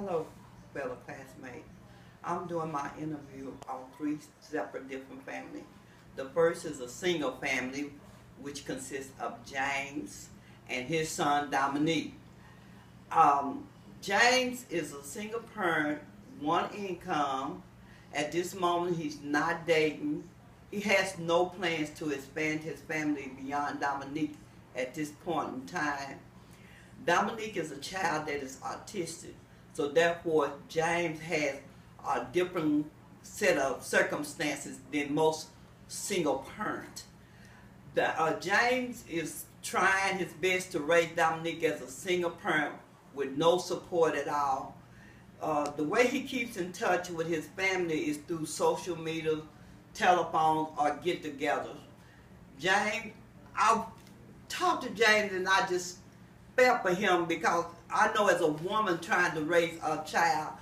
Hello, fellow classmates. I'm doing my interview on three separate different families. The first is a single family, which consists of James and his son Dominique. Um, James is a single parent, one income. At this moment, he's not dating. He has no plans to expand his family beyond Dominique at this point in time. Dominique is a child that is autistic, so therefore James has a different set of circumstances than most single parents. James is trying his best to raise Dominique as a single parent with no support at all. The way he keeps in touch with his family is through social media, telephones, or get-togethers. James, I've talked to James and I just felt for him because I know as a woman trying to raise a child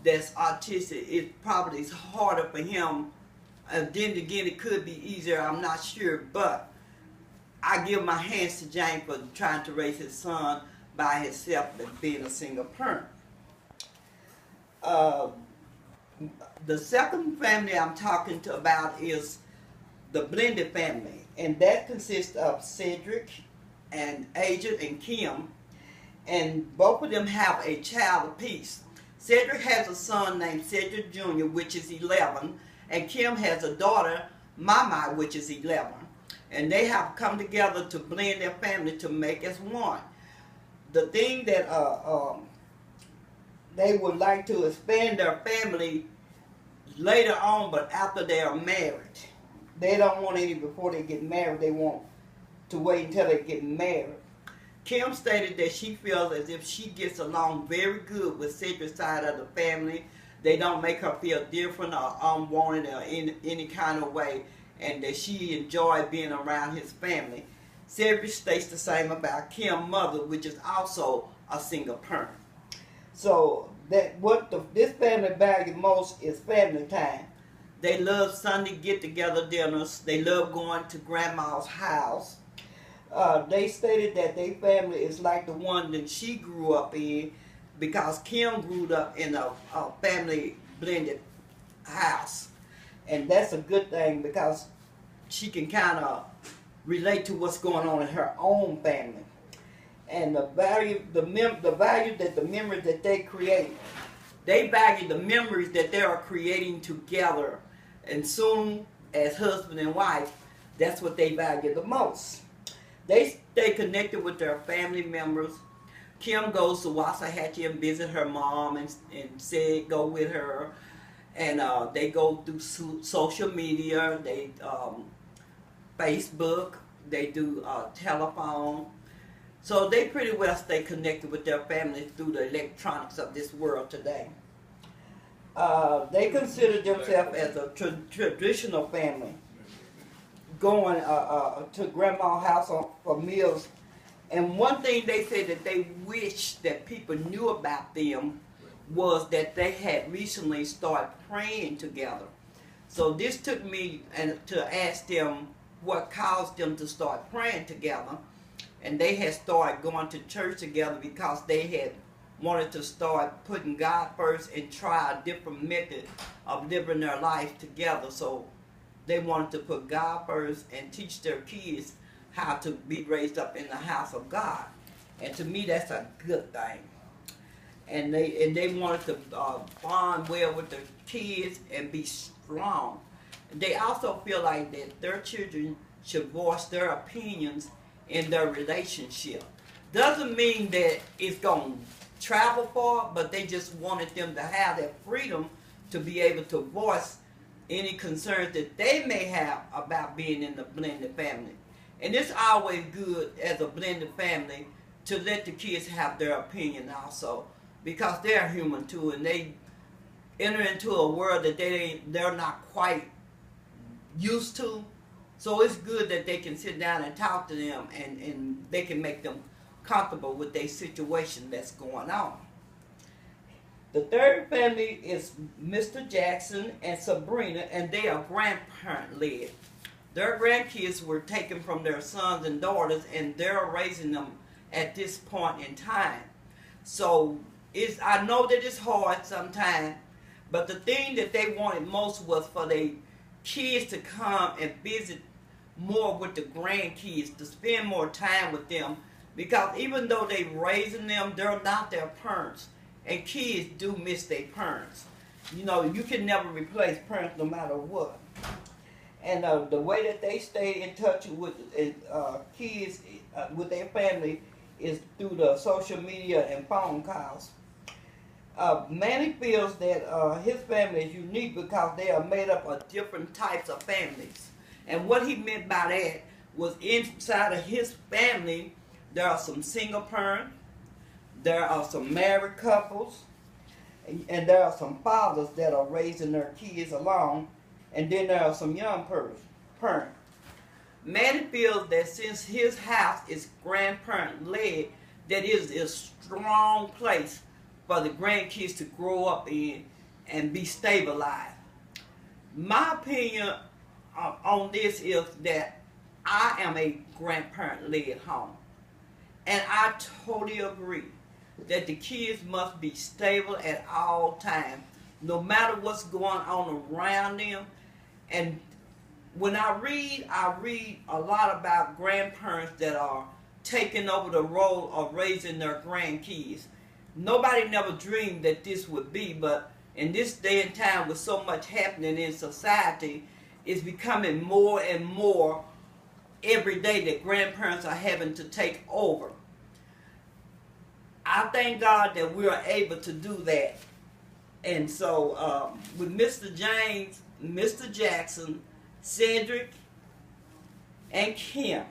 that's autistic, it probably is harder for him. And then again, it could be easier, I'm not sure, but I give my hands to James for trying to raise his son by himself and being a single parent. The second family I'm talking about is the blended family, and that consists of Cedric and Agent and Kim, and both of them have a child apiece. Cedric has a son named Cedric Jr., which is 11, and Kim has a daughter, Mama, which is 11. And they have come together to blend their family to make as one. The thing that they would like to expand their family later on, but after they are married. They don't want any before they get married. They want to wait until they get married. Kim stated that she feels as if she gets along very good with Cedric's side of the family. They don't make her feel different or unwanted or in any kind of way, and that she enjoys being around his family. Cedric states the same about Kim's mother, which is also a single parent. So that this family values most is family time. They love Sunday get-together dinners. They love going to grandma's house. They stated that their family is like the one that she grew up in, because Kim grew up in a family blended house. And that's a good thing because she can kind of relate to what's going on in her own family. And the value that the memories that they create, they value the memories that they are creating together. And soon, as husband and wife, that's what they value the most. They stay connected with their family members. Kim goes to Waxahachie and visit her mom and said go with her. And they go through social media, they Facebook, they do telephone. So they pretty well stay connected with their family through the electronics of this world today. They consider themselves as a traditional family, going to grandma's house for meals. And one thing they said that they wish that people knew about them was that they had recently started praying together. So this took me to ask them what caused them to start praying together. And they had started going to church together because they had wanted to start putting God first and try a different method of living their life together. So they wanted to put God first and teach their kids how to be raised up in the house of God. And to me, that's a good thing. And they wanted to bond well with their kids and be strong. They also feel like that their children should voice their opinions in their relationship. Doesn't mean that it's going to travel far, but they just wanted them to have that freedom to be able to voice any concerns that they may have about being in the blended family. And it's always good as a blended family to let the kids have their opinion also, because they're human too, and they enter into a world that they're not quite used to. So it's good that they can sit down and talk to them, and they can make them comfortable with their situation that's going on. The third family is Mr. Jackson and Sabrina, and they are grandparent-led. Their grandkids were taken from their sons and daughters, and they're raising them at this point in time. So I know that it's hard sometimes, but the thing that they wanted most was for their kids to come and visit more with the grandkids, to spend more time with them, because even though they raising them, they're not their parents, and kids do miss their parents. You know, you can never replace parents no matter what. And the way that they stay in touch with kids, with their family, is through the social media and phone calls. Manny feels that his family is unique because they are made up of different types of families. And what he meant by that was inside of his family, there are some single parents, there are some married couples, and there are some fathers that are raising their kids along, and then there are some young parents. Manny feels that since his house is grandparent-led, that it is a strong place for the grandkids to grow up in and be stabilized. My opinion on this is that I am a grandparent-led home. And I totally agree that the kids must be stable at all times, no matter what's going on around them. And when I read a lot about grandparents that are taking over the role of raising their grandkids. Nobody never dreamed that this would be, but in this day and time with so much happening in society, it's becoming more and more every day that grandparents are having to take over. I thank God that we are able to do that. And so with Mr. James, Mr. Jackson, Cedric, and Kim,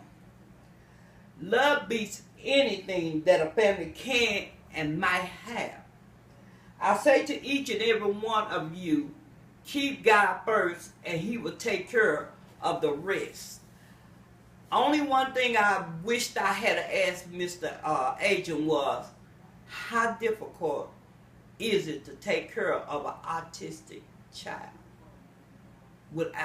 love beats anything that a family can and might have. I say to each and every one of you, keep God first and He will take care of the rest. Only one thing I wished I had asked Mr. Agent was, how difficult is it to take care of an autistic child without